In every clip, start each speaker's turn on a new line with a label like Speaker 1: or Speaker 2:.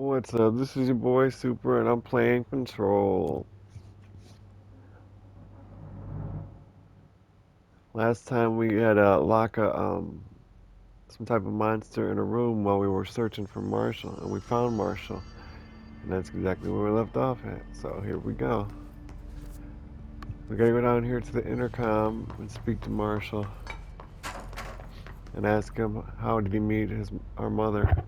Speaker 1: What's up? This is your boy Super, and I'm playing Control. Last time we had lock some type of monster in a room while we were searching for Marshall, and we found Marshall, and that's exactly where we left off at. So here we go. We gotta go down here to the intercom and speak to Marshall and ask him how did he meet our mother.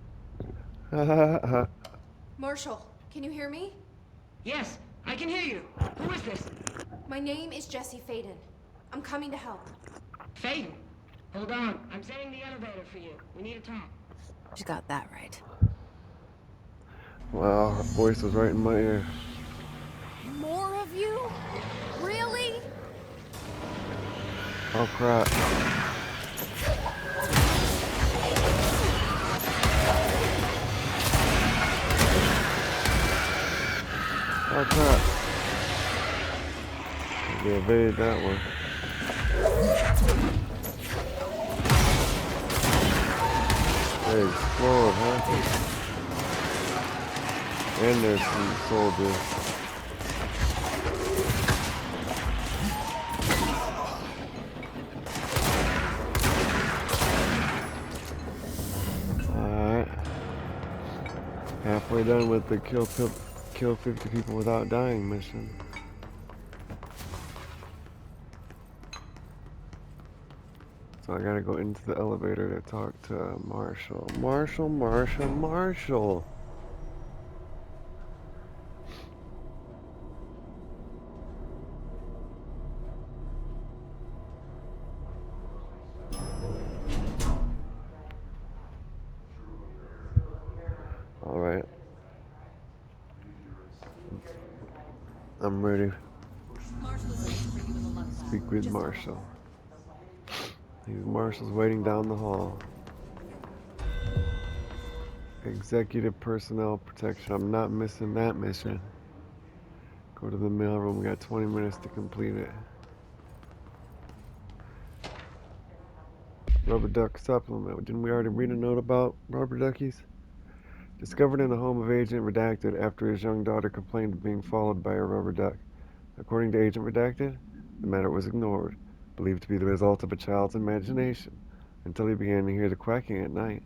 Speaker 2: Marshall, can you hear me?
Speaker 3: Yes, I can hear you. Who is this?
Speaker 2: My name is Jesse Faden. I'm coming to help.
Speaker 3: Faden. Hold on. I'm setting the elevator for you. We need to talk.
Speaker 4: She got that right.
Speaker 1: Wow, her voice was right in my ear.
Speaker 2: More of you? Really?
Speaker 1: Oh crap. Oh crap. We evaded that one. They explode, huh? And there's some soldiers. Alright. Halfway done with the kill 50 people without dying mission. So I gotta go into the elevator to talk to Marshall. Marshall. Alright. I'm ready. Speak with Marshall. Marshall's waiting down the hall. Executive Personnel Protection. I'm not missing that mission. Go to the mailroom. We got 20 minutes to complete it. Rubber duck supplement. Didn't we already read a note about rubber duckies? Discovered in the home of Agent Redacted after his young daughter complained of being followed by a rubber duck. According to Agent Redacted, the matter was ignored, believed to be the result of a child's imagination, until he began to hear the quacking at night.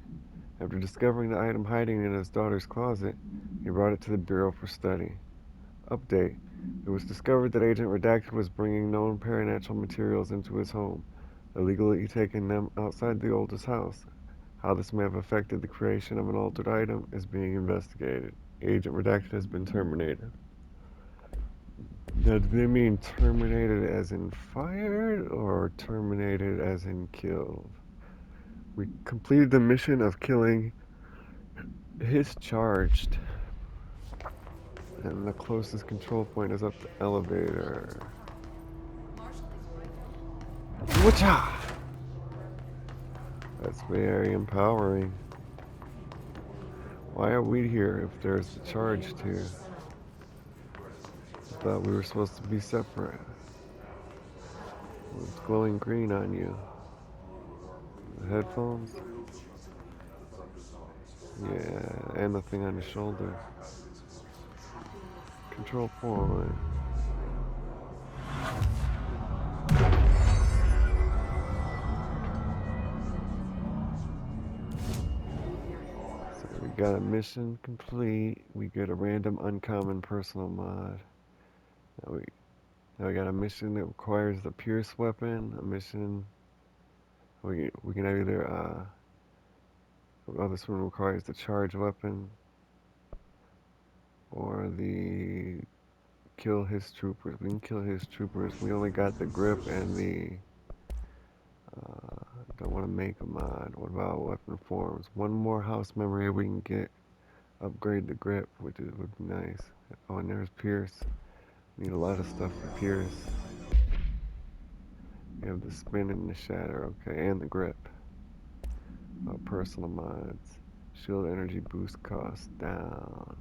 Speaker 1: After discovering the item hiding in his daughter's closet, he brought it to the Bureau for study. Update. It was discovered that Agent Redacted was bringing known paranatural materials into his home, illegally taking them outside the oldest house. How this may have affected the creation of an altered item is being investigated. Agent Redacted has been terminated. Now, do they mean terminated as in fired or terminated as in killed? We completed the mission of killing his charged. And the closest control point is up the elevator. Whatcha? That's very empowering. Why are we here if there's the charge too? I thought we were supposed to be separate. It's glowing green on you. The headphones? Yeah, and the thing on your shoulder. Control point. So we got a mission complete. We get a random uncommon personal mod. Now we got a mission that requires the pierce weapon. A mission we can either this one requires the charge weapon or the kill his troopers. We can kill his troopers. We only got the grip and the don't want to make a mod. What about weapon forms? One more house memory we can get. Upgrade the grip, which would be nice. Oh, and there's Pierce. Need a lot of stuff for Pierce. You have the spin and the shatter, okay, and the grip. Personal mods. Shield energy boost cost down.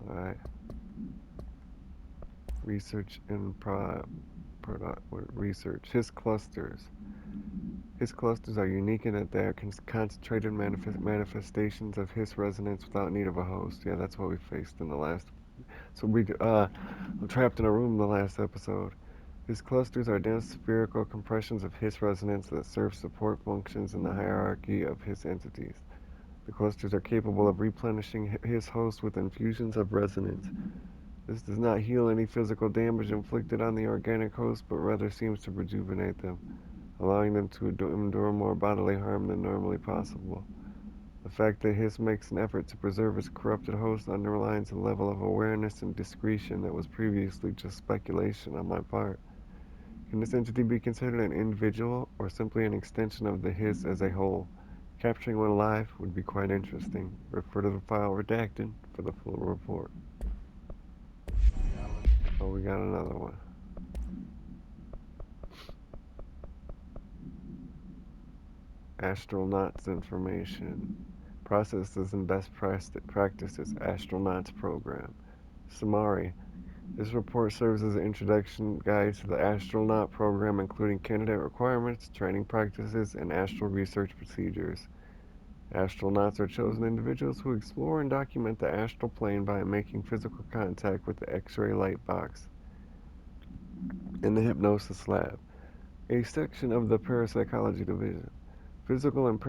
Speaker 1: Alright. Research and product research. His clusters. His clusters are unique in that they are concentrated manifestations of His resonance without need of a host. Yeah, that's what we faced in the last. So we trapped in a room in the last episode. His clusters are dense spherical compressions of His resonance that serve support functions in the hierarchy of His entities. The clusters are capable of replenishing His host with infusions of resonance. This does not heal any physical damage inflicted on the organic host, but rather seems to rejuvenate them, allowing them to endure more bodily harm than normally possible. The fact that His makes an effort to preserve his corrupted host underlines a level of awareness and discretion that was previously just speculation on my part. Can this entity be considered an individual, or simply an extension of the His as a whole? Capturing one alive would be quite interesting. Refer to the file redacted for the full report. Oh, we got another one. Astronauts information. Processes and best practices. Astronauts program. Summary. This report serves as an introduction guide to the astronaut program, including candidate requirements, training practices, and astral research procedures. Astronauts are chosen individuals who explore and document the astral plane by making physical contact with the X-ray light box in the hypnosis lab, a section of the parapsychology division. Physical and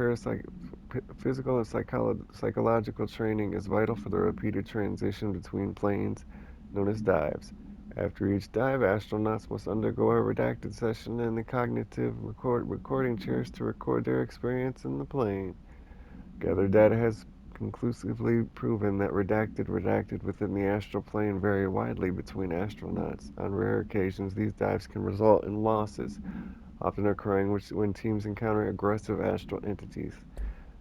Speaker 1: psychological training is vital for the repeated transition between planes, known as dives. After each dive, astronauts must undergo a redacted session in the cognitive recording chairs to record their experience in the plane. Gathered data has conclusively proven that redacted within the astral plane vary widely between astronauts. On rare occasions, these dives can result in losses, often occurring when teams encounter aggressive astral entities.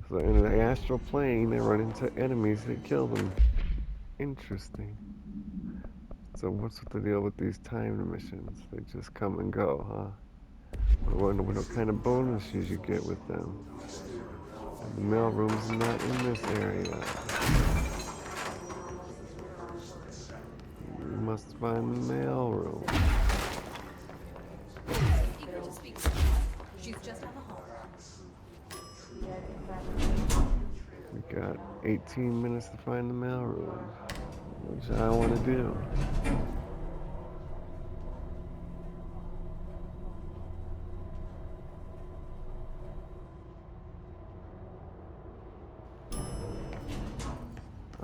Speaker 1: So in the astral plane, they run into enemies that kill them. Interesting. So what's the deal with these time missions? They just come and go, huh? I wonder what kind of bonuses you get with them. And the mailroom's not in this area. We must find the mailroom.
Speaker 2: Eager to speak. She's just on the hall.
Speaker 1: We got 18 minutes to find the mailroom, which I want to do.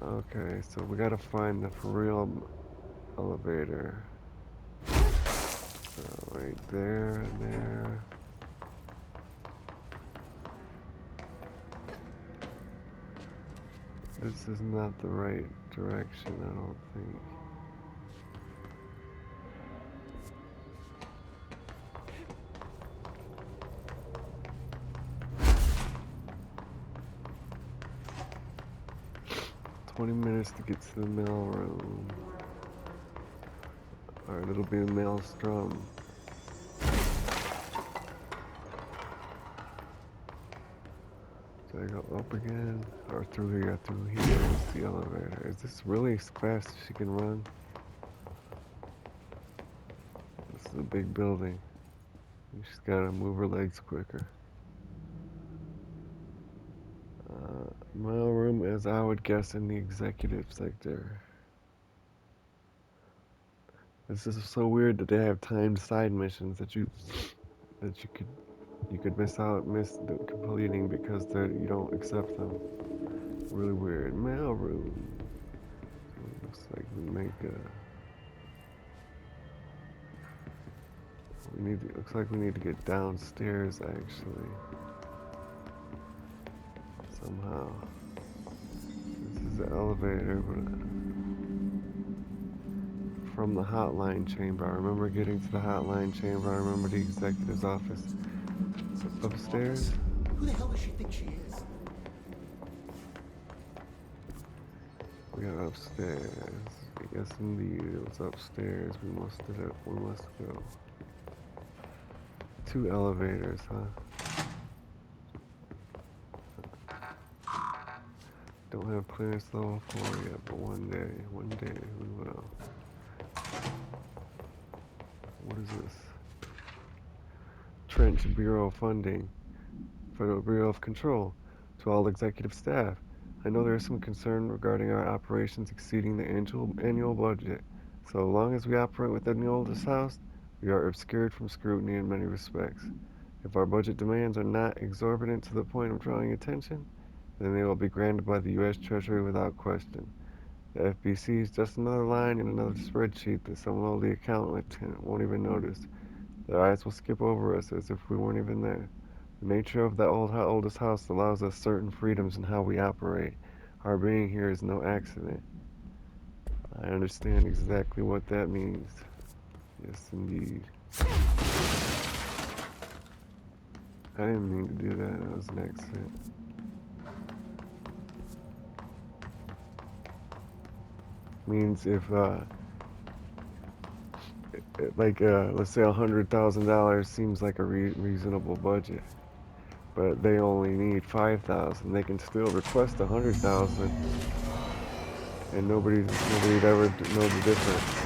Speaker 1: Okay, so we gotta find the for real elevator. So right there and there. This is not the right direction, I don't think. $20 to get to the mailroom. Alright, it'll be a maelstrom. Did I go up again? Or through here? Through here is the elevator. Is this really as fast as she can run? This is a big building. She's gotta move her legs quicker. Mailroom, as I would guess, in the executive sector. This is so weird that they have timed side missions that you could miss completing because you don't accept them. Really weird. Mailroom. Looks like looks like we need to get downstairs actually. Somehow. This is the elevator, but from the hotline chamber. I remember getting to the hotline chamber. I remember the executive's office. Upstairs.
Speaker 4: Who the hell does she think she is?
Speaker 1: We are upstairs. Yes, indeed, it was upstairs. We must go. 2 elevators, huh? Don't have clearance level 4 yet, but one day we will. What is this? Trench Bureau funding. Federal Bureau of Control. To all executive staff, I know there is some concern regarding our operations exceeding the annual budget. So long as we operate within the oldest house, we are obscured from scrutiny in many respects. If our budget demands are not exorbitant to the point of drawing attention, then they will be granted by the U.S. Treasury without question. The FBC is just another line in another spreadsheet that some lowly accountant won't even notice. Their eyes will skip over us as if we weren't even there. The nature of the oldest house allows us certain freedoms in how we operate. Our being here is no accident. I understand exactly what that means. Yes, indeed. I didn't mean to do that. That was an accident. Means if, let's say $100,000 seems like a reasonable budget, but they only need 5,000. They can still request 100,000, and nobody'd ever know the difference.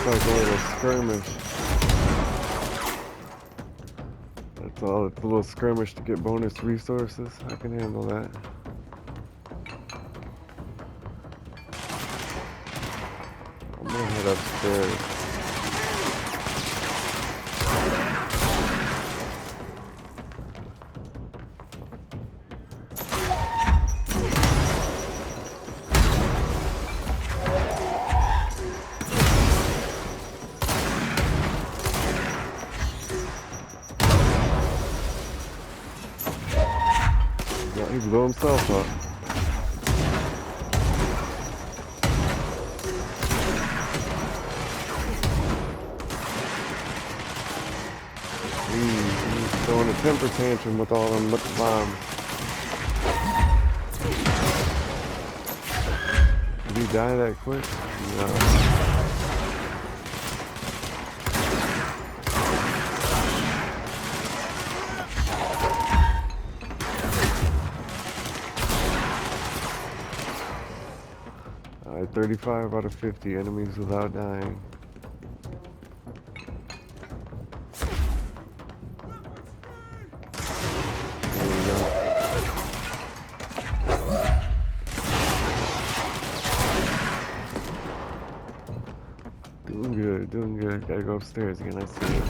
Speaker 1: Like a little skirmish. That's all. It's a little skirmish to get bonus resources. I can handle that. I'm gonna head upstairs. He blew himself up. He's throwing a temper tantrum with all them bombs. Did he die that quick? No. 35 out of 50 enemies without dying. There we go. Doing good, doing good. Gotta go upstairs again, I see it.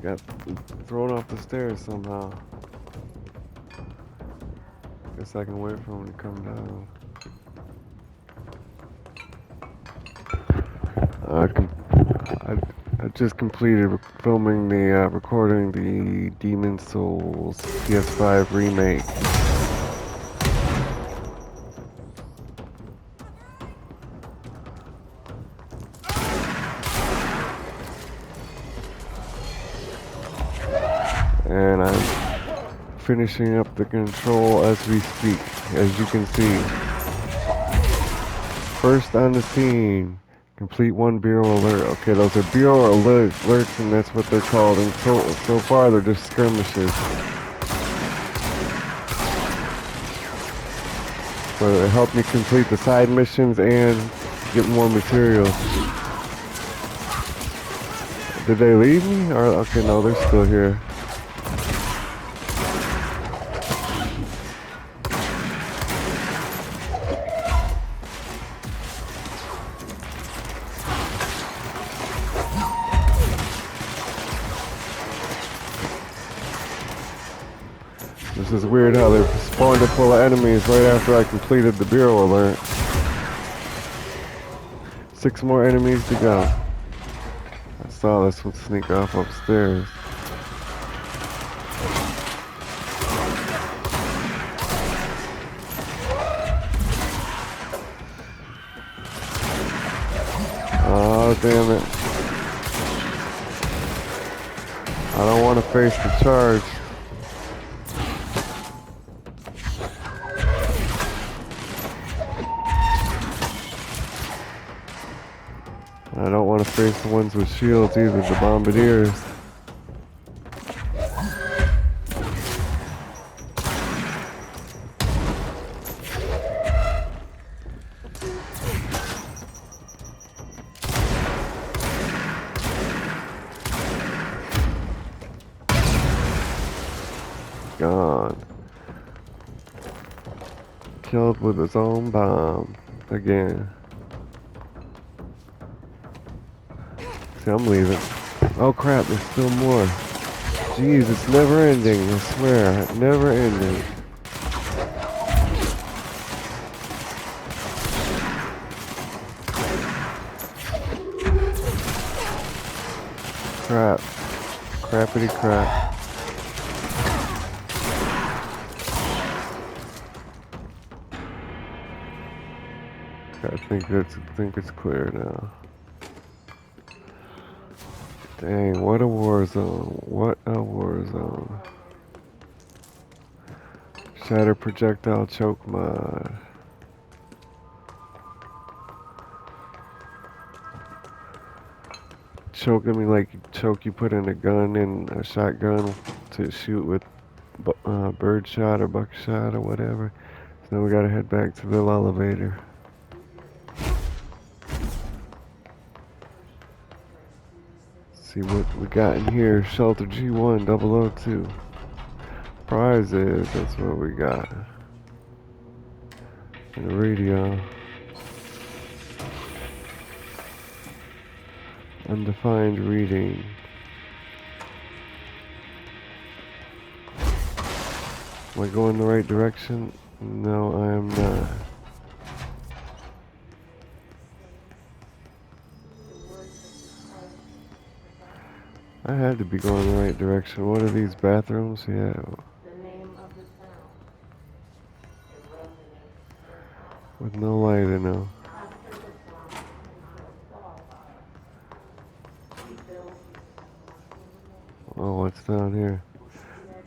Speaker 1: Got thrown off the stairs somehow. Guess I can wait for him to come down. I just completed filming the recording the Demon Souls PS5 remake. And I'm finishing up the control as we speak, as you can see. First on the scene, complete one Bureau alert. Okay, those are Bureau alerts, and that's what they're called. And so far, they're just skirmishes. So it helped me complete the side missions and get more materials. Did they leave me? Or okay, no, they're still here. This is weird how they spawned a full of enemies right after I completed the Bureau alert. 6 more enemies to go. I saw this one sneak off upstairs. damn it. I don't want to face the charge. I don't want to face the ones with shields either, the bombardiers. Gone. Killed with his own bomb. Again. See, I'm leaving. Oh crap, there's still more. Jeez, it's never ending, I swear. Never ending. Crap. Crappity crap. I think it's clear now. Dang, what a war zone. What a war zone. Shatter projectile choke mod. Choke, I mean like choke you put in a gun in a shotgun to shoot with bird shot or buckshot or whatever. So now we gotta head back to the elevator. See what we got in here. Shelter G1 002. Prizes, that's what we got. And a radio. Undefined reading. Am I going the right direction? No, I am not. I had to be going the right direction. What are these bathrooms? Yeah. With no light in them. Oh, what's down here?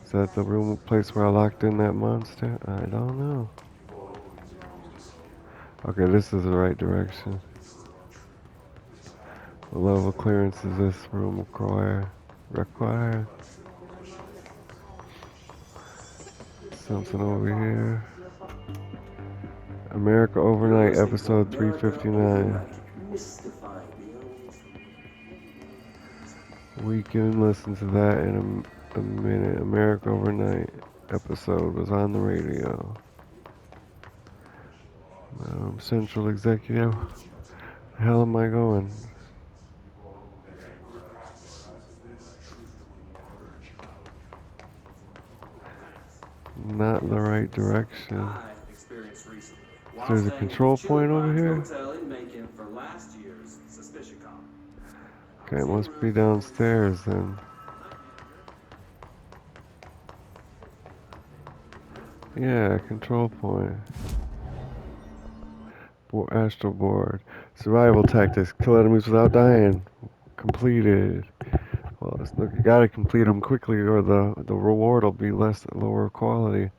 Speaker 1: Is that the room place where I locked in that monster? I don't know. Okay, this is the right direction. What level clearance does this room require? Something over here. America Overnight, episode 359. We can listen to that in a minute. America Overnight episode was on the radio. Central Executive. The hell am I going? Not the right direction. There's a control point over here. Okay, it must be downstairs then. Yeah, control point. Astral board. Survival tactics. Kill enemies without dying. Completed. Well, you gotta complete them quickly or the reward will be lower quality.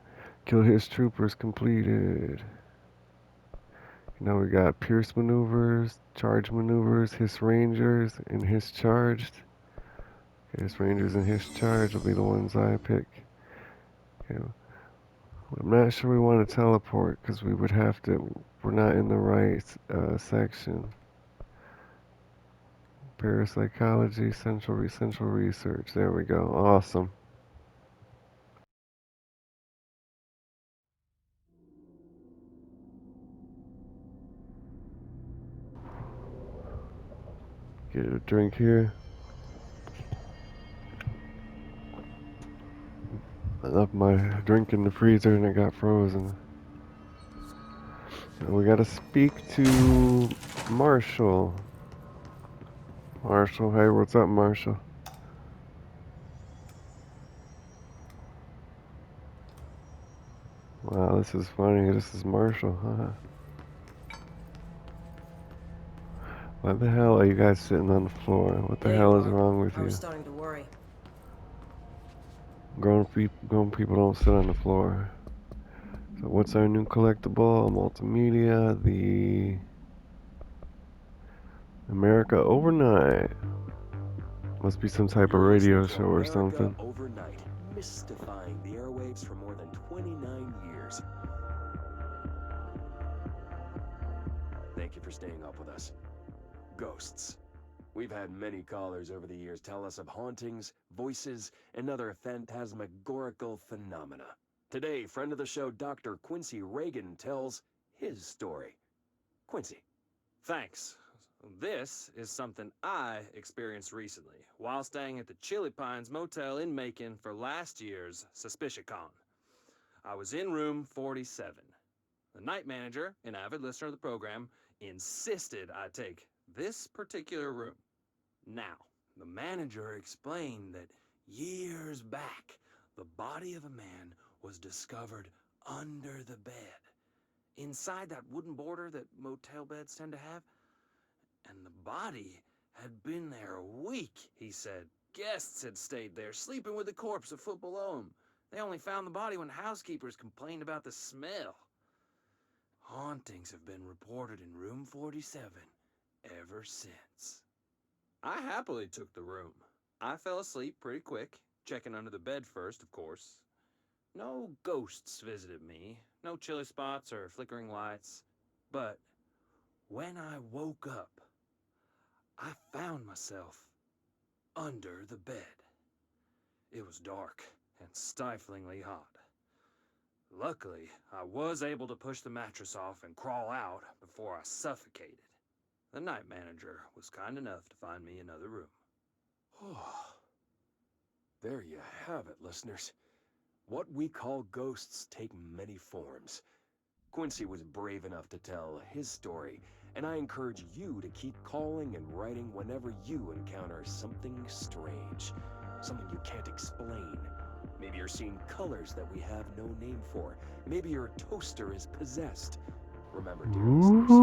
Speaker 1: Kill his troopers. Completed. Now we got Pierce maneuvers, charge maneuvers, Hiss Rangers, and Hiss Charged. Okay, Hiss Rangers and Hiss Charged will be the ones I pick. Okay. I'm not sure we want to teleport because we would have to. We're not in the right section. Parapsychology, central research. There we go. Awesome. Get a drink here. I left my drink in the freezer and it got frozen. And we gotta speak to Marshall. Marshall, hey, what's up, Marshall? Wow, this is funny. This is Marshall, huh? Why the hell are you guys sitting on the floor? What the
Speaker 5: There you
Speaker 1: hell is
Speaker 5: are.
Speaker 1: wrong with
Speaker 5: I was
Speaker 1: you?
Speaker 5: starting to worry.
Speaker 1: Grown people don't sit on the floor. So what's our new collectible? A multimedia, the America Overnight. Must be some type of
Speaker 6: You're listening
Speaker 1: radio
Speaker 6: to
Speaker 1: show or
Speaker 6: America
Speaker 1: something.
Speaker 6: Overnight, mystifying the airwaves for more than 29 years. Thank you for staying up with us. Ghosts. We've had many callers over the years tell us of hauntings, voices, and other phantasmagorical phenomena. Today, friend of the show Dr. Quincy Reagan tells his story. Quincy.
Speaker 7: Thanks. This is something I experienced recently while staying at the Chili Pines Motel in Macon for last year's SuspiciaCon. I was in room 47. The night manager, an avid listener of the program, insisted I take this particular room. Now, the manager explained that years back, the body of a man was discovered under the bed, inside that wooden border that motel beds tend to have. And the body had been there a week, he said. Guests had stayed there, sleeping with the corpse a foot below them. They only found the body when housekeepers complained about the smell. Hauntings have been reported in room 47 ever since. I happily took the room. I fell asleep pretty quick, checking under the bed first, of course. No ghosts visited me, no chilly spots or flickering lights. But when I woke up, I found myself under the bed. It was dark and stiflingly hot. Luckily, I was able to push the mattress off and crawl out before I suffocated. The night manager was kind enough to find me another room.
Speaker 6: There you have it, listeners. What we call ghosts take many forms. Quincy was brave enough to tell his story, and I encourage you to keep calling and writing whenever you encounter something strange, something you can't explain. Maybe you're seeing colors that we have no name for. Maybe your toaster is possessed. Remember, dear listeners, when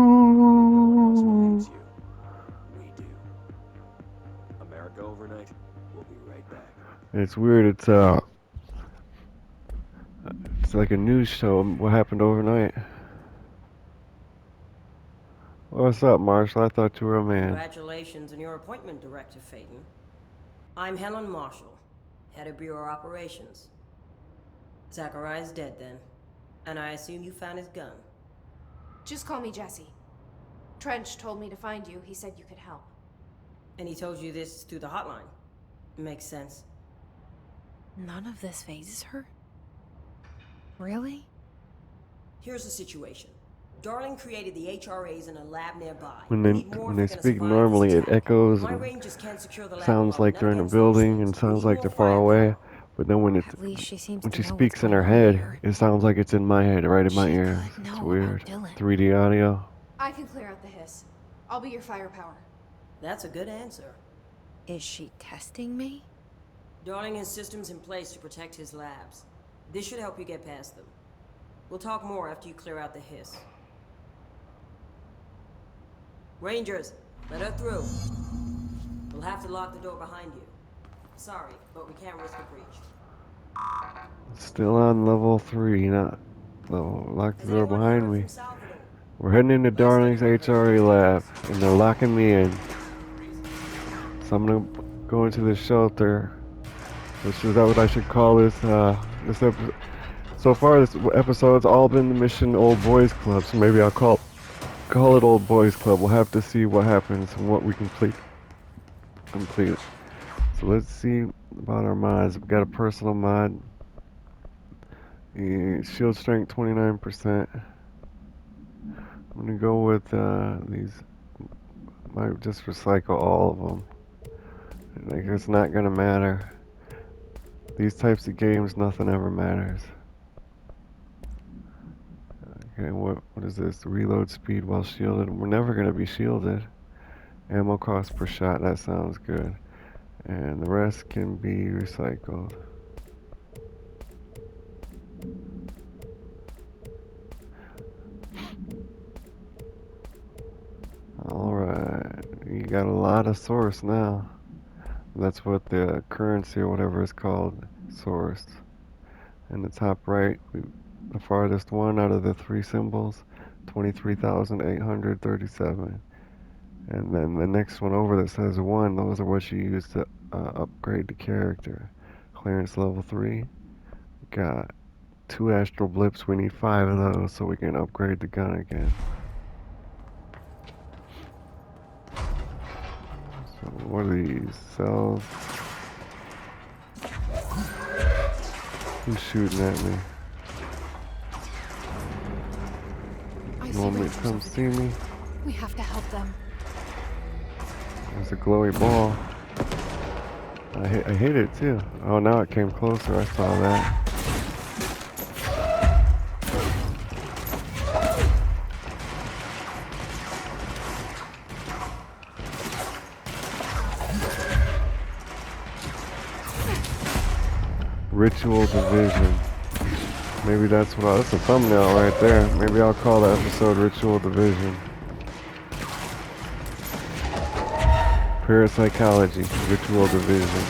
Speaker 6: no one else believes you, we do. America Overnight, we'll be right back.
Speaker 1: It's weird. It's like a news show. What happened overnight? What's up, Marshall? I thought you were a man.
Speaker 5: Congratulations on your appointment, Director Faden. I'm Helen Marshall, head of Bureau Operations. Zachariah's dead then, and I assume you found his gun.
Speaker 2: Just call me Jesse. Trench told me to find you. He said you could help.
Speaker 5: And he told you this through the hotline. Makes sense.
Speaker 8: None of this phases her? Really?
Speaker 5: Here's the situation. Darling created the HRAs in a lab nearby.
Speaker 1: When
Speaker 5: We
Speaker 1: they
Speaker 5: need more
Speaker 1: when
Speaker 5: if
Speaker 1: they
Speaker 5: we're gonna
Speaker 1: speak
Speaker 5: survive
Speaker 1: normally,
Speaker 5: this
Speaker 1: it
Speaker 5: attack.
Speaker 1: echoes
Speaker 5: My
Speaker 1: and
Speaker 5: rangers can't secure the lab
Speaker 1: sounds
Speaker 5: alone,
Speaker 1: like
Speaker 5: not
Speaker 1: they're in a
Speaker 5: against these
Speaker 1: building
Speaker 5: things.
Speaker 1: and
Speaker 5: We
Speaker 1: sounds
Speaker 5: need
Speaker 1: like
Speaker 5: more
Speaker 1: they're far away.
Speaker 5: firepower.
Speaker 1: But then
Speaker 8: At least she seems
Speaker 1: when
Speaker 8: to
Speaker 1: she
Speaker 8: know what's
Speaker 1: speaks in
Speaker 8: going
Speaker 1: her
Speaker 8: on
Speaker 1: head,
Speaker 8: here.
Speaker 1: it sounds like it's in my head, right in my
Speaker 8: She
Speaker 1: ears.
Speaker 8: could
Speaker 1: It's
Speaker 8: know
Speaker 1: weird.
Speaker 8: about Dylan.
Speaker 1: 3D audio.
Speaker 2: I can clear out the hiss. I'll be your firepower.
Speaker 5: That's a good answer.
Speaker 8: Is she testing me?
Speaker 5: Darling has systems in place to protect his labs. This should help you get past them. We'll talk more after you clear out the hiss. Rangers, let her through. We'll have to lock the door behind you. Sorry, but we can't risk a breach.
Speaker 1: Still on level 3, not level. Lock the
Speaker 5: Has
Speaker 1: door
Speaker 5: anyone heard
Speaker 1: behind me.
Speaker 5: from Salvador?
Speaker 1: We're heading into
Speaker 5: Last I
Speaker 1: Darling's
Speaker 5: heard, her
Speaker 1: HRA
Speaker 5: sister
Speaker 1: lab,
Speaker 5: was-
Speaker 1: and they're locking me in. So I'm gonna go into the shelter, which is that what I should call this episode. So far, this episode's all been the mission Old Boys Club, so maybe I'll call it Old Boys Club. We'll have to see what happens and what we complete. So let's see about our mods. We've got a personal mod. Shield strength 29%. I'm gonna go with these. Might just recycle all of them. Like, it's not gonna matter. These types of games, nothing ever matters. Okay, what is this? Reload speed while shielded. We're never gonna be shielded. Ammo cost per shot. That sounds good. And the rest can be recycled. Alright. got a lot of source now. That's what the currency or whatever is called, source. In the top right, the farthest one out of the three symbols, 23,837. And then the next one over that says 1, those are what you use to upgrade the character. Clearance level 3. Got 2 astral blips, we need 5 of those so we can upgrade the gun again. So what are these? Cells? Who's shooting at me? You want me to come see me?
Speaker 8: We have to help them.
Speaker 1: There's a glowy ball. I hit it too. Oh, now it came closer. I saw that. Ritual Division. Maybe that's that's a thumbnail right there. Maybe I'll call the episode Ritual Division. Parapsychology, Ritual Division.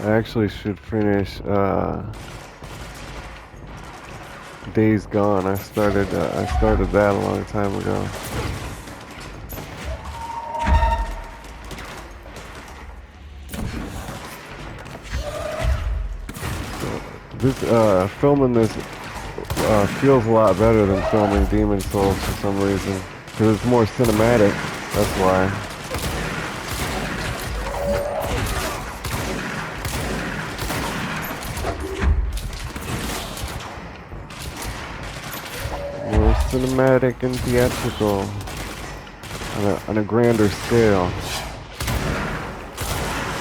Speaker 1: I actually should finish Days Gone. I started that a long time ago. Filming this feels a lot better than filming Demon Souls for some reason, because it's more cinematic. That's why. More cinematic and theatrical on a grander scale.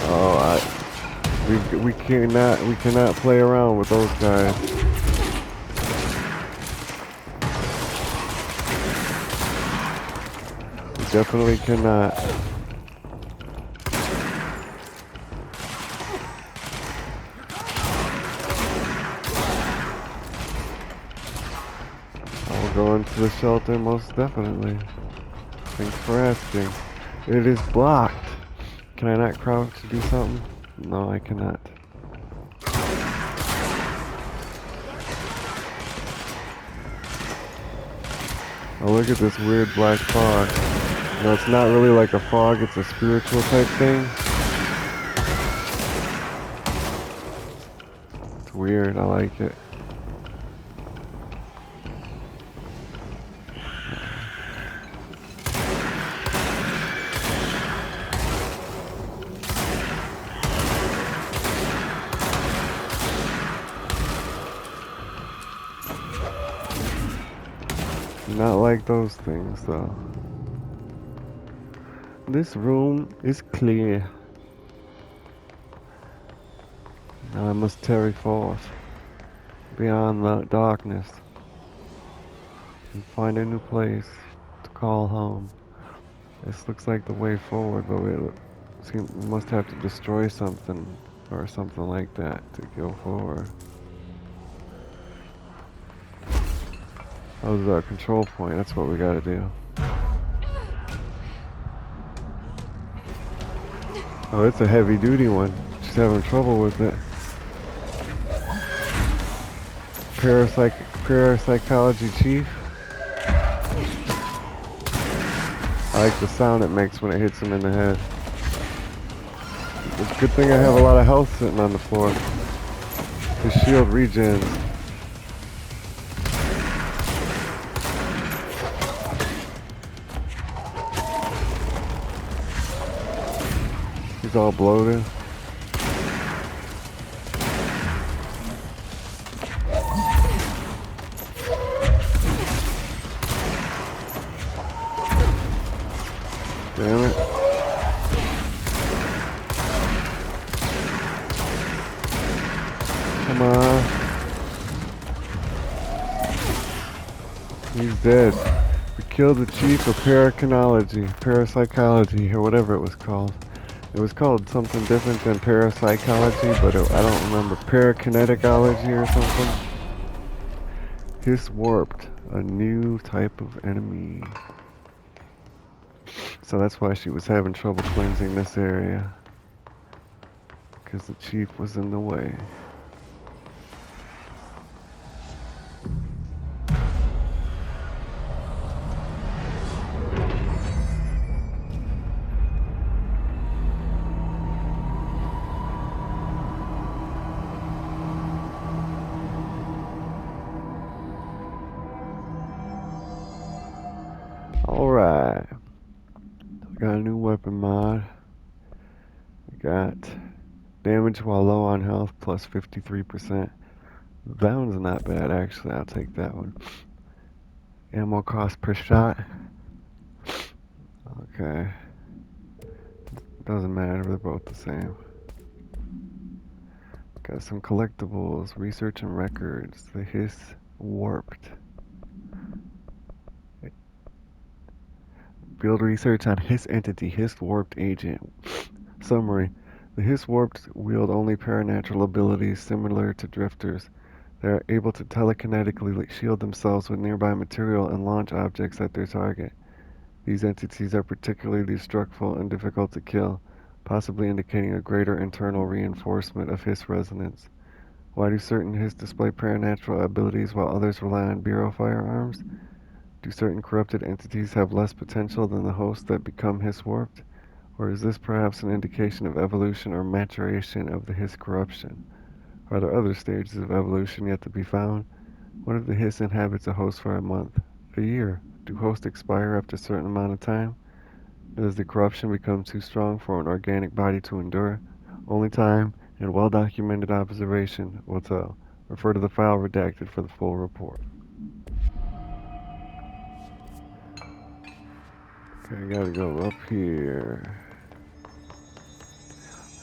Speaker 1: Oh, we cannot play around with those guys. We definitely cannot. I'll go into the shelter most definitely. Thanks for asking. It is blocked. Can I not crouch to do something? No, I cannot. Oh, look at this weird black fog. No, it's not really like a fog, it's a spiritual type thing. It's weird, I like it. Not like those things, though. This room is clear. Now I must tarry forth beyond the darkness and find a new place to call home. This looks like the way forward, but we must have to destroy something or something like that to go forward. Oh, the control point, that's what we gotta do. Oh, it's a heavy duty one. She's having trouble with it. Parapsychology chief. I like the sound it makes when it hits him in the head. It's a good thing I have a lot of health sitting on the floor. His shield regens. He's all bloated. Damn it. Come on. He's dead. We killed the chief of parapsychology, or whatever it was called. It was called something different than parapsychology, but I don't remember. Parakineticology or something. Hiss warped, a new type of enemy. So that's why she was having trouble cleansing this area. Because the chief was in the way. Alright. We got a new weapon mod. We got damage while low on health plus 53%. That one's not bad actually, I'll take that one. Ammo cost per shot. Okay. Doesn't matter, they're both the same. Got some collectibles, research and records. The Hiss warped. Field research on Hiss entity, Hiss warped agent. Summary. The Hiss warped wield only paranatural abilities similar to drifters. They are able to telekinetically shield themselves with nearby material and launch objects at their target. These entities are particularly destructive and difficult to kill, possibly indicating a greater internal reinforcement of Hiss resonance. Why do certain Hiss display paranatural abilities while others rely on Bureau firearms? Do certain corrupted entities have less potential than the hosts that become Hiss warped? Or is this perhaps an indication of evolution or maturation of the Hiss corruption? Are there other stages of evolution yet to be found? What if the Hiss inhabits a host for a month, a year? Do hosts expire after a certain amount of time? Does the corruption become too strong for an organic body to endure? Only time and well-documented observation will tell. Refer to the file redacted for the full report. Okay, I gotta go up here.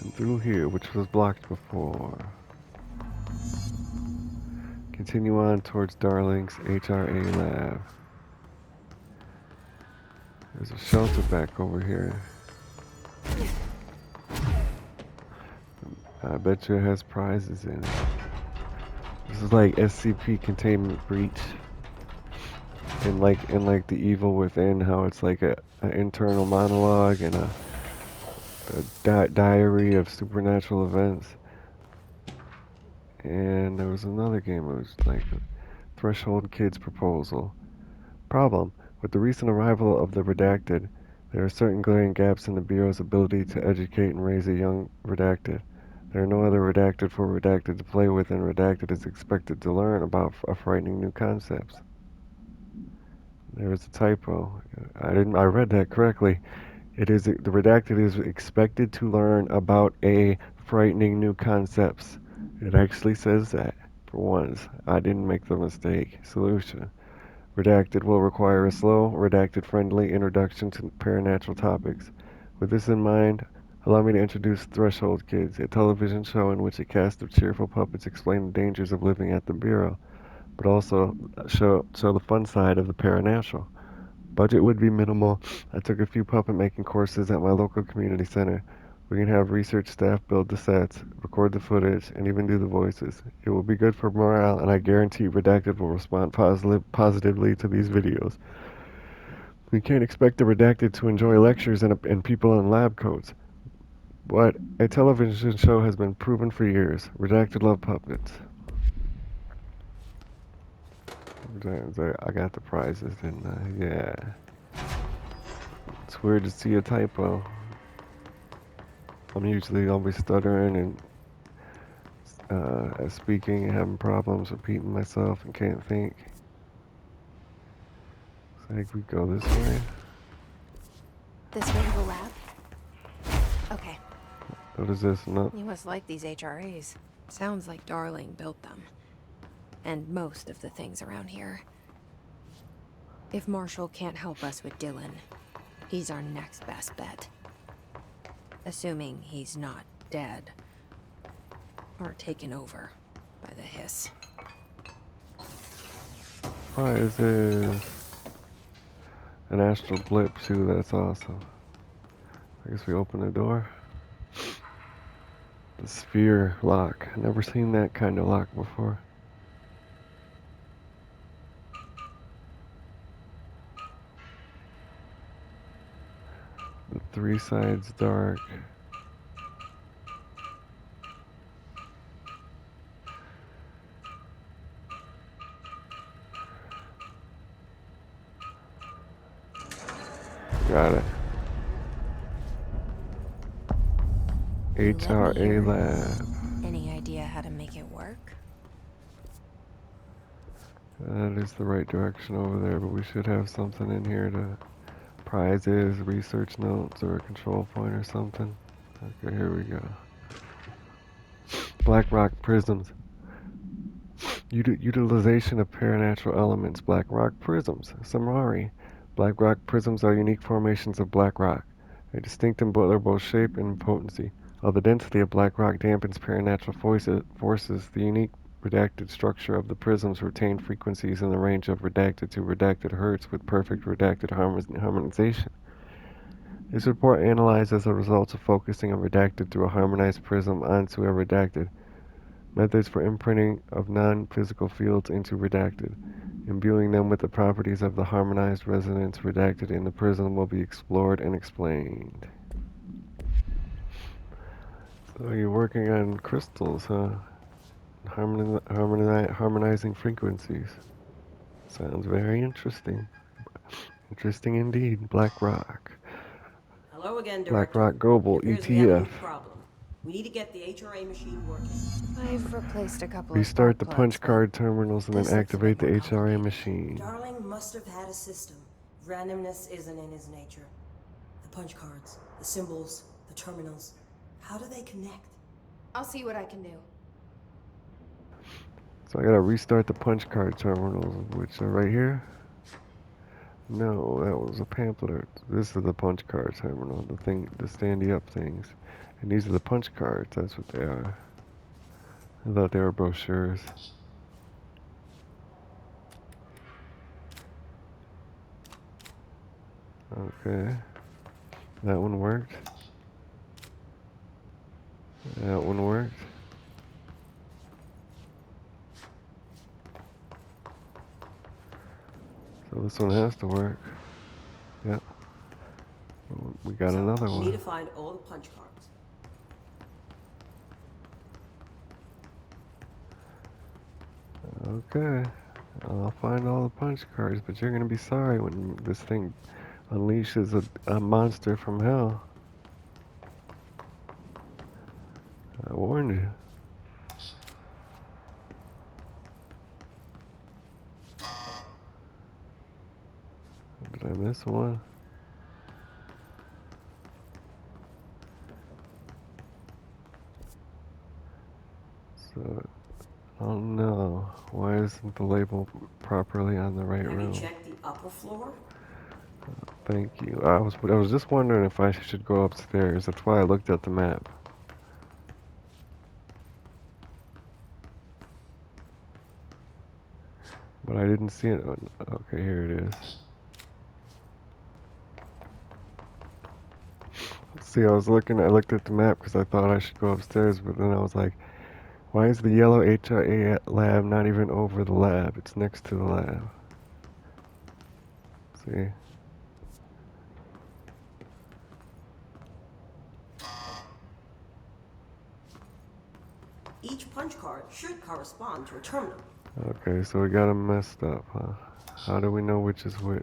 Speaker 1: And through here, which was blocked before. Continue on towards Darling's HRA lab. There's a shelter back over here. I bet you it has prizes in it. This is like SCP containment breach. And like the Evil Within, how it's like an internal monologue and a diary of supernatural events. And there was another game, it was like a Threshold Kids Proposal. Problem: with the recent arrival of the Redacted, there are certain glaring gaps in the Bureau's ability to educate and raise a young Redacted. There are no other Redacted for Redacted to play with, and Redacted is expected to learn about frightening new concepts. There was a typo. I read that correctly. It is the Redacted is expected to learn about a frightening new concepts. It actually says that. For once, I didn't make the mistake. Solution: Redacted will require a slow, redacted-friendly introduction to paranatural topics. With this in mind, allow me to introduce Threshold Kids, a television show in which a cast of cheerful puppets explain the dangers of living at the Bureau, but also show the fun side of the paranatural. Budget would be minimal. I took a few puppet making courses at my local community center. We can have research staff build the sets, record the footage, and even do the voices. It will be good for morale, and I guarantee Redacted will respond positively to these videos. We can't expect the Redacted to enjoy lectures and people in lab coats. But a television show has been proven for years. Redacted love puppets. I got the prizes, didn't I? Yeah. It's weird to see a typo. I'm usually always stuttering and speaking and having problems repeating myself and can't think. So I think we go this way.
Speaker 8: This way to the lab? Okay.
Speaker 1: What is this? No.
Speaker 8: You must like these HRAs. Sounds like Darling built them. And most of the things around here. If Marshall can't help us with Dylan, he's our next best bet. Assuming he's not dead. Or taken over by the Hiss.
Speaker 1: Why is this an astral blip too? That's awesome. I guess we open the door. The sphere lock. Never seen that kind of lock before. The 3 sides dark. Got it.
Speaker 8: You let me
Speaker 1: HRA
Speaker 8: in.
Speaker 1: lab.
Speaker 8: Any idea how to make it work?
Speaker 1: That is the right direction over there, but we should have something in here to prizes, research notes, or a control point or something. Okay, here we go. Black rock prisms. Utilization of paranatural elements. Black rock prisms. Summary. Black rock prisms are unique formations of black rock. A distinct in both shape and potency. While the density of black rock dampens paranatural forces, the unique redacted structure of the prisms retain frequencies in the range of redacted to redacted hertz with perfect redacted harmonization. This report analyzes the results of focusing a redacted through a harmonized prism onto a redacted. Methods for imprinting of non-physical fields into redacted. Imbuing them with the properties of the harmonized resonance redacted in the prism will be explored and explained. So you're working on crystals, huh? Harmonizing frequencies. Sounds very interesting. Interesting indeed. Black Rock.
Speaker 5: Hello again,
Speaker 1: Black
Speaker 5: Director.
Speaker 1: Rock Global
Speaker 5: It appears we have a new
Speaker 1: ETF.
Speaker 5: problem. We need to get the HRA machine working.
Speaker 8: I've replaced a couple of
Speaker 1: Restart
Speaker 8: spark
Speaker 1: the
Speaker 8: plugs,
Speaker 1: punch
Speaker 8: but
Speaker 1: card terminals and then
Speaker 8: this looks a bit
Speaker 1: activate the
Speaker 8: more
Speaker 1: HRA
Speaker 8: complicated.
Speaker 1: machine.
Speaker 5: Darling must have had a system. Randomness isn't in his nature. The punch cards, the symbols, the terminals. How do they connect?
Speaker 2: I'll see what I can do.
Speaker 1: So I gotta restart the punch card terminals, which are right here. No, that was a pamphlet. This is the punch card terminal, the standy up things. And these are the punch cards, that's what they are. I thought they were brochures. Okay. That one worked. That one worked. So this one has to work. Yep. We got
Speaker 5: So,
Speaker 1: another
Speaker 5: we need to
Speaker 1: one.
Speaker 5: find all the punch cards.
Speaker 1: Okay. I'll find all the punch cards, but you're gonna be sorry when this thing unleashes a monster from hell. I warned you. Did I miss one? So, oh no. Why isn't the label properly on the right
Speaker 5: Have you
Speaker 1: room?
Speaker 5: checked the upper floor?
Speaker 1: Thank you. I was just wondering if I should go upstairs. That's why I looked at the map. But I didn't see it. Okay, here it is. See, I looked at the map because I thought I should go upstairs, but then I was like, why is the yellow HRA lab not even over the lab? It's next to the lab. See?
Speaker 5: Each punch card should correspond to a terminal.
Speaker 1: Okay, so we got them messed up, huh? How do we know which is which?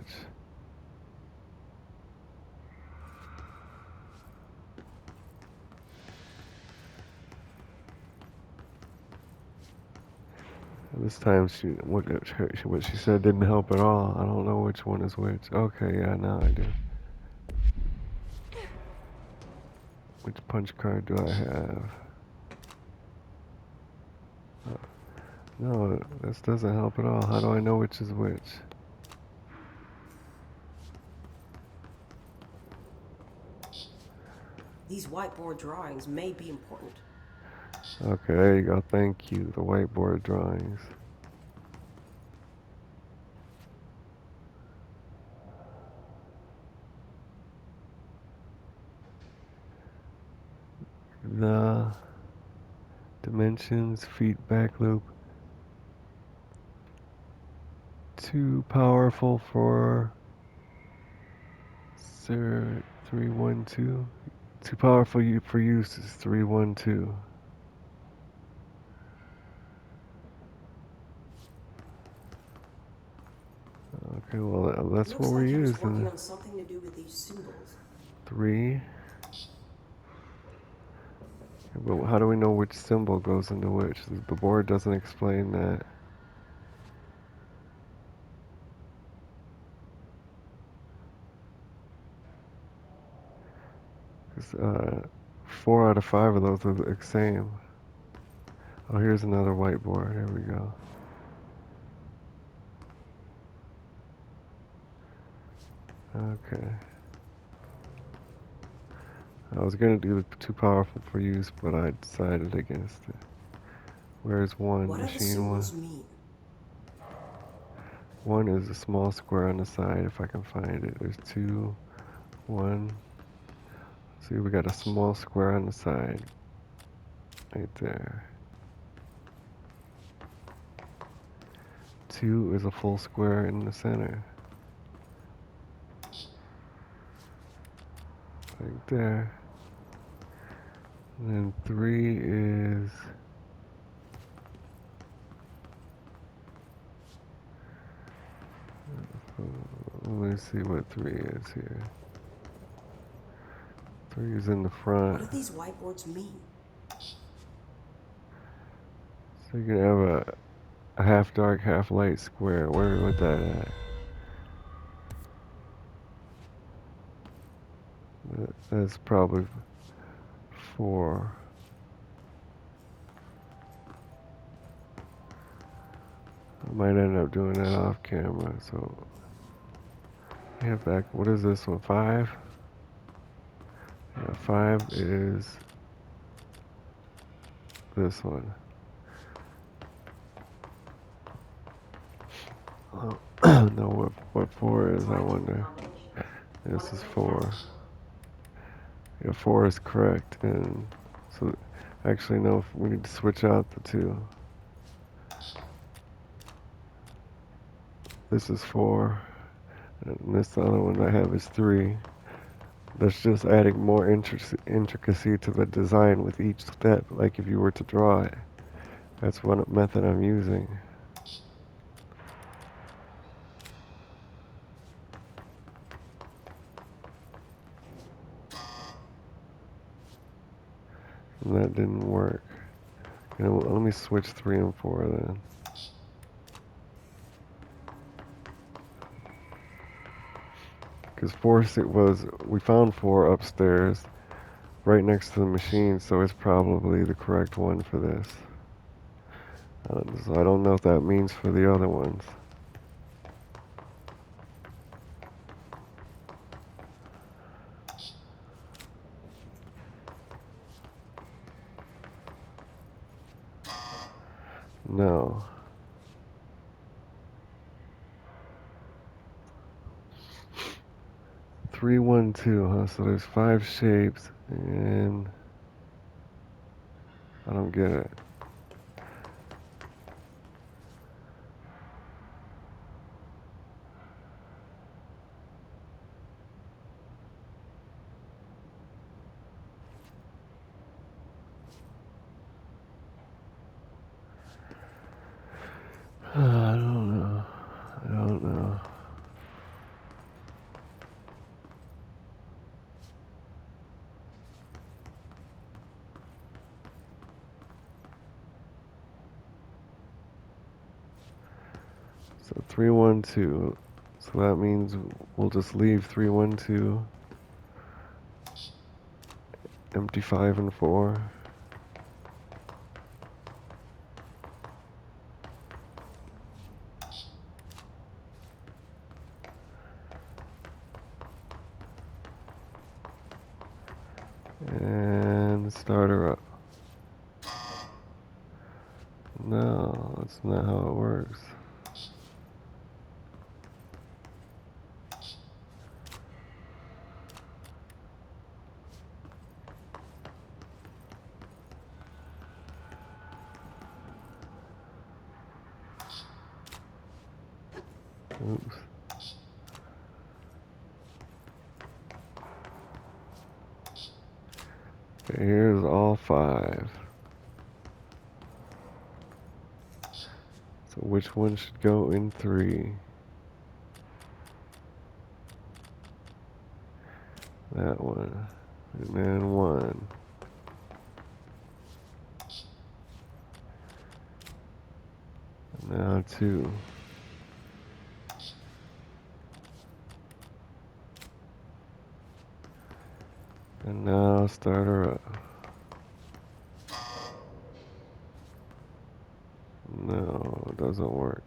Speaker 1: This time what she said didn't help at all. I don't know which one is which. Okay, yeah, now I do. Which punch card do I have? No, this doesn't help at all. How do I know which is which?
Speaker 5: These whiteboard drawings may be important.
Speaker 1: Okay, there you go. Thank you. The whiteboard drawings. The Dimensions, feedback loop. Too powerful for Sir 312. Too powerful for use is 312. Okay, well that's
Speaker 5: Looks
Speaker 1: what we're
Speaker 5: like he was working
Speaker 1: using.
Speaker 5: on something to do with these symbols.
Speaker 1: 3. But how do we know which symbol goes into which? The board doesn't explain that. Because 4 out of 5 of those are the same. Oh, here's another whiteboard. Here we go. Okay. I was gonna do the too powerful for use, but I decided against it. Where's 1?
Speaker 5: What do the
Speaker 1: Machine 1.
Speaker 5: symbols mean?
Speaker 1: 1 is a small square on the side, if I can find it. There's 2, 1. See, we got a small square on the side. Right there. 2 is a full square in the center. Right there. And then 3 is... Let me see what 3 is here. 3 is in the front.
Speaker 5: What do these whiteboards mean?
Speaker 1: So you can have a half dark, half light square. Where would that at? That's probably 4. I might end up doing that off camera, so... Yeah, back, what is this one, 5? Yeah, 5 is this one. Oh, no, what 4 is, I wonder. This is 4. Yeah, 4 is correct, and so actually no, we need to switch out the 2. This is 4, and this other one I have is 3. That's just adding more intricacy to the design with each step, like if you were to draw it. That's what method I'm using. And that didn't work. You know, let me switch 3 and 4 then. Because 4 we found 4 upstairs, right next to the machine, so it's probably the correct one for this. So I don't know if that means for the other ones. No. Three, 1, 2, huh? So there's 5 shapes, and I don't get it. I don't know. I don't know. So 3, 1, 2. So that means we'll just leave 3, 1, 2. Empty 5 and 4. And start her up. No, that's not how it works. Oops. Okay, here's all 5. So which one should go in 3? That one. And then 1. And now 2. And now start her up. No, it doesn't work.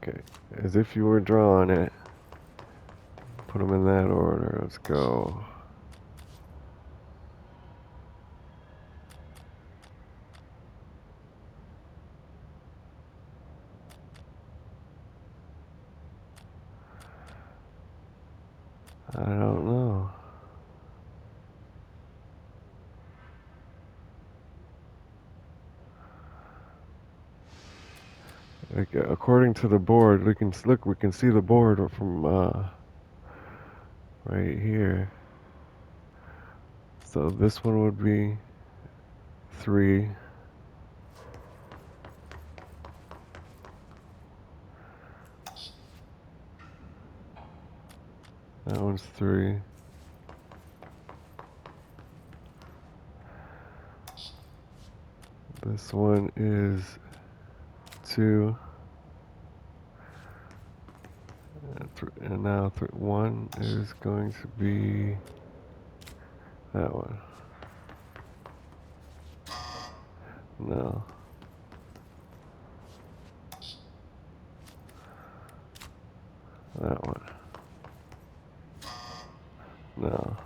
Speaker 1: Okay, as if you were drawing it. Put them in that order. Let's go. I don't know. Like, according to the board, we can look. We can see the board from right here. So this one would be 3. That one's 3. This one is 2. And now 1 is going to be that one. No. That one. No.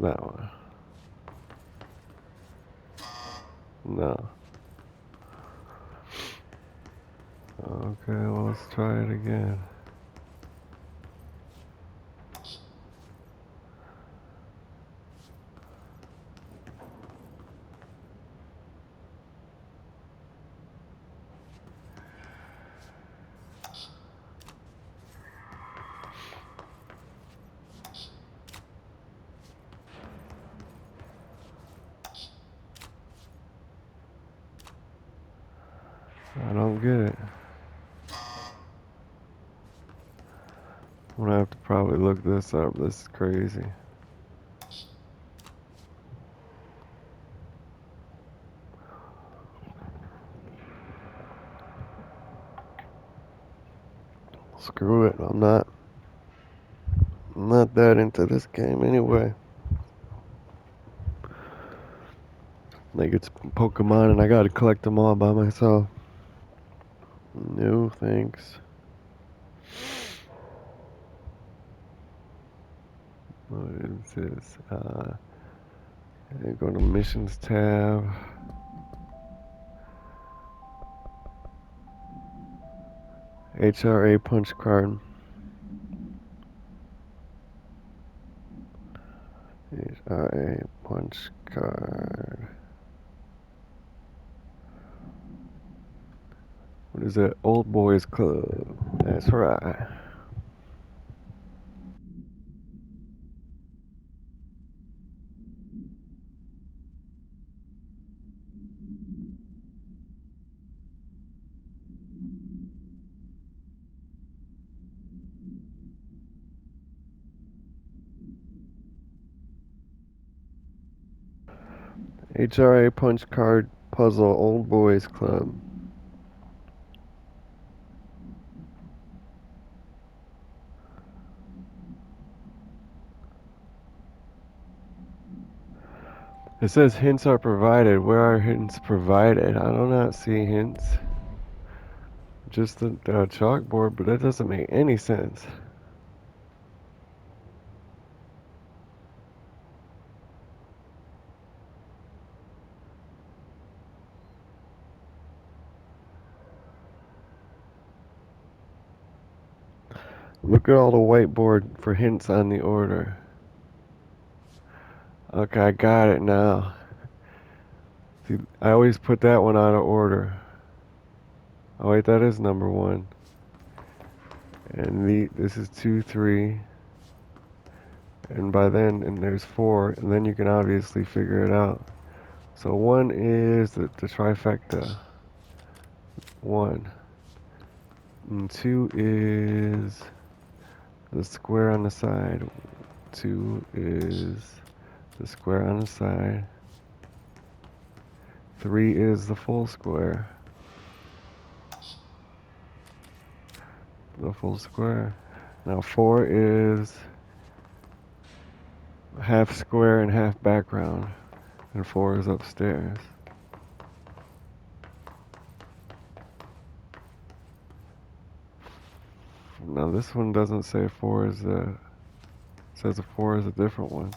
Speaker 1: That one. No. Okay, well, let's try it again. I don't get it. I'm gonna have to probably look this up. This is crazy. Screw it. I'm not that into this game anyway. Like, it's Pokemon and I gotta collect them all by myself. No thanks. What is this? Go to missions tab. HRA punch card. HRA punch card. What is it? Old Boys Club. That's right. HRA punch card puzzle Old Boys Club. It says hints are provided. Where are hints provided? I do not see hints. Just the chalkboard, but that doesn't make any sense. Look at all the whiteboard for hints on the order. Okay, I got it now. See, I always put that one out of order. Oh wait, that is number 1. And this is 2, 3. And by then, and there's 4, and then you can obviously figure it out. So 1 is the trifecta. 1. And 2 is the square on the side. 2 is the square on the side. 3 is the full square. The full square. Now 4 is half square and half background. And 4 is upstairs. Now this one doesn't say 4 is the... says a 4 is a different one.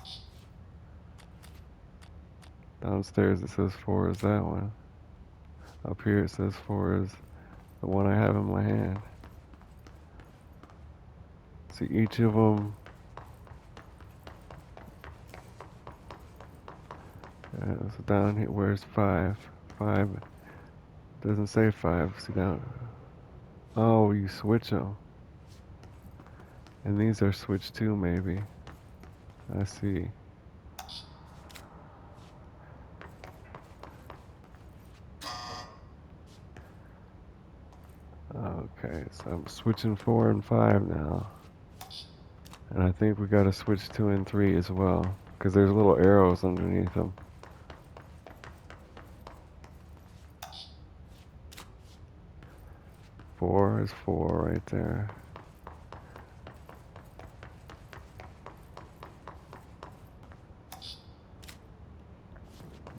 Speaker 1: Downstairs it says 4 is that one. Up here it says 4 is the one I have in my hand. See, each of them... so down here, where's 5? 5 doesn't say 5. See down... Oh, you switch them. And these are switched too, maybe. I see. Okay, so I'm switching 4 and 5 now. And I think we gotta switch 2 and 3 as well, because there's little arrows underneath them. Four is 4 right there.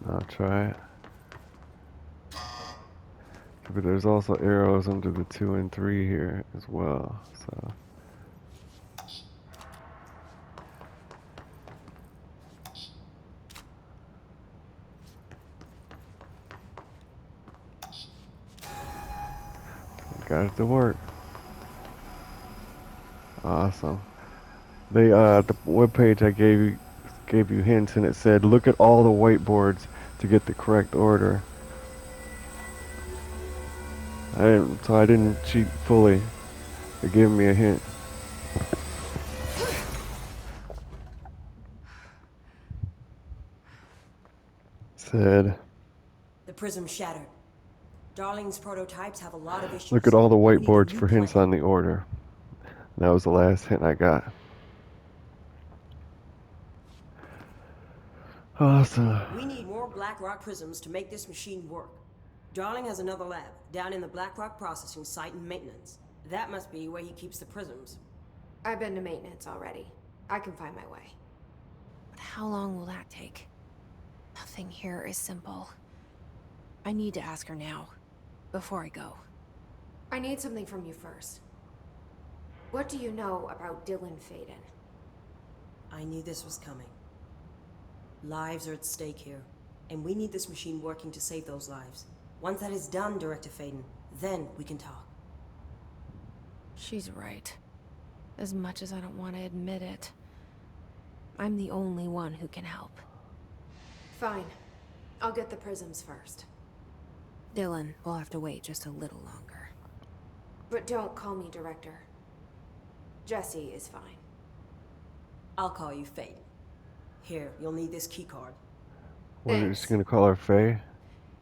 Speaker 1: I'll try it. But there's also arrows under the 2 and 3 here as well, so. Got it to work. Awesome. They the webpage I gave you hints, and it said look at all the whiteboards to get the correct order. I didn't cheat fully. They gave me a hint. Said
Speaker 5: The prism shattered. Darling's prototypes have a lot of issues.
Speaker 1: look at all the
Speaker 5: We need a
Speaker 1: whiteboards
Speaker 5: new
Speaker 1: for hints
Speaker 5: plan.
Speaker 1: on the order. That was the last hint I got. Awesome.
Speaker 5: We need more black rock prisms to make this machine work. Darling has another lab down in the black rock processing site in maintenance. That must be where he keeps the prisms.
Speaker 2: I've been to maintenance already. I can find my way.
Speaker 8: But how long will that take? Nothing here is simple. I need to ask her now, before I go.
Speaker 2: I need something from you first. What do you know about Dylan Faden?
Speaker 5: I knew this was coming. Lives are at stake here, and we need this machine working to save those lives. Once that is done, Director Faden, then we can talk.
Speaker 8: She's right. As much as I don't want to admit it. I'm the only one who can help.
Speaker 2: Fine. I'll get the prisms first.
Speaker 8: Dylan will have to wait just a little longer.
Speaker 2: But don't call me Director. Jesse is fine.
Speaker 5: I'll call you Faden. Here, you'll need this keycard.
Speaker 1: What are you
Speaker 2: Thanks.
Speaker 1: just gonna call her Faye?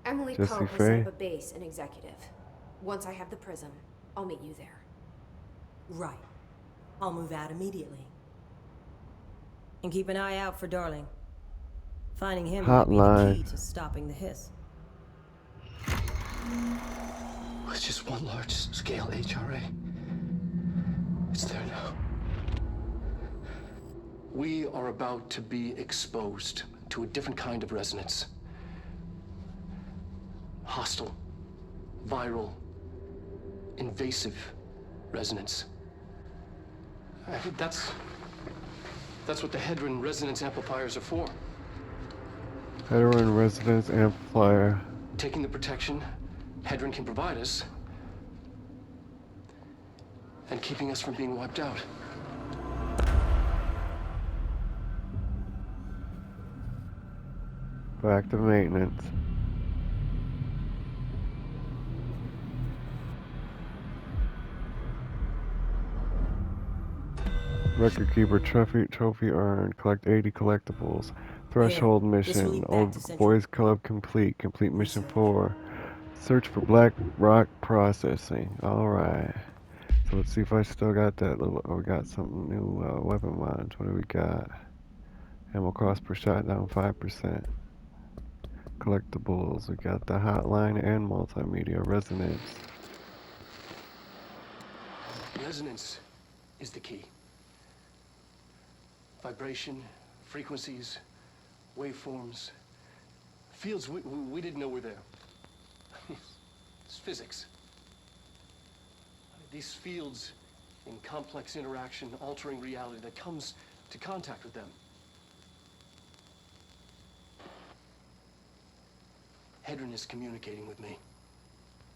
Speaker 2: Emily
Speaker 1: Jesse
Speaker 2: Poe has
Speaker 1: Faye?
Speaker 2: set up a base in Executive. Once I have the prism, I'll meet you there.
Speaker 5: Right. I'll move out immediately. And keep an eye out for Darling. Finding him might be the
Speaker 1: Hotline.
Speaker 5: key to stopping the hiss.
Speaker 4: It's just one large-scale HRA. It's there now. We are about to be exposed to a different kind of resonance. Hostile, viral, invasive resonance. That's what the Hedron resonance amplifiers are for.
Speaker 1: Federal Resonance Amplifier.
Speaker 4: Taking the protection Hedron can provide us, and keeping us from being wiped out.
Speaker 1: Back to maintenance. Record keeper trophy earned. Collect 80 collectibles. Threshold
Speaker 5: Here, this will
Speaker 1: mission.
Speaker 5: lead back
Speaker 1: Old
Speaker 5: to Central.
Speaker 1: Boys Club complete. Complete mission 4. Search for black rock processing. Alright. So let's see if I still got that little. Oh, we got something new. Weapon mods. What do we got? Ammo cost per shot down 5%. Collectibles. We got the hotline and multimedia. Resonance.
Speaker 4: Resonance is the key. Vibration, frequencies, waveforms, fields we didn't know were there. It's physics. These fields in complex interaction, altering reality that comes to contact with them. Hedron is communicating with me.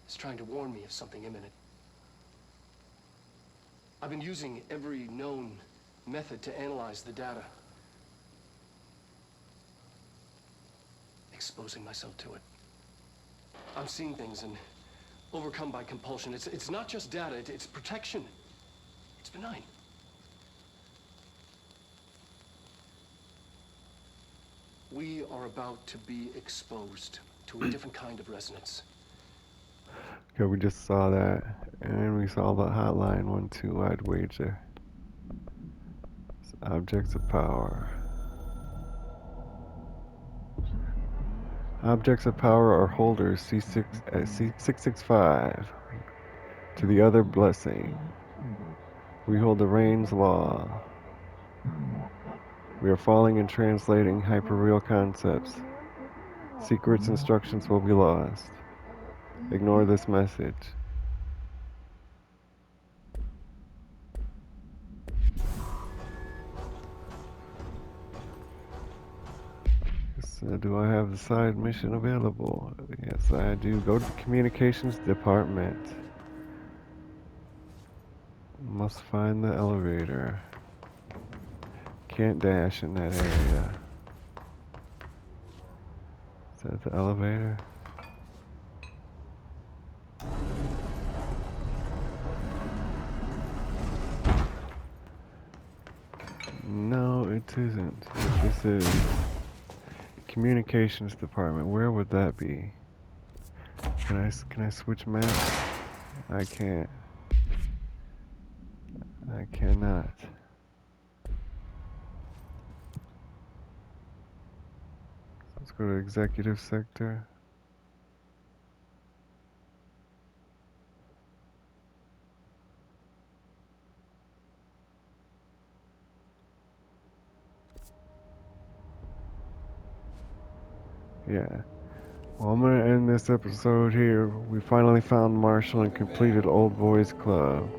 Speaker 4: He's trying to warn me of something imminent. I've been using every known method to analyze the data. Exposing myself to it. I'm seeing things and overcome by compulsion. It's not just data, it's protection. It's benign. We are about to be exposed to a different kind of resonance.
Speaker 1: Okay, we just saw that. And we saw the hotline one too, I'd wager. Objects of power. Objects of power are holders C665. To the other blessing. We hold the Rain's law. We are falling and translating hyperreal concepts. Secrets instructions will be lost. Ignore this message. So do I have the side mission available? Yes, I do. Go to the communications department. Must find the elevator. Can't dash in that area. Is that the elevator? No, it isn't. This is communications department. Where would that be? Can I switch maps? I can't. I cannot. Let's go to executive sector. Yeah. Well, I'm gonna end this episode here. We finally found Marshall and completed Old Boys Club.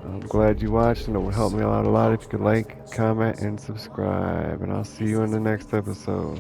Speaker 1: I'm glad you watched, and it would help me out a lot if you could like, comment, and subscribe. And I'll see you in the next episode.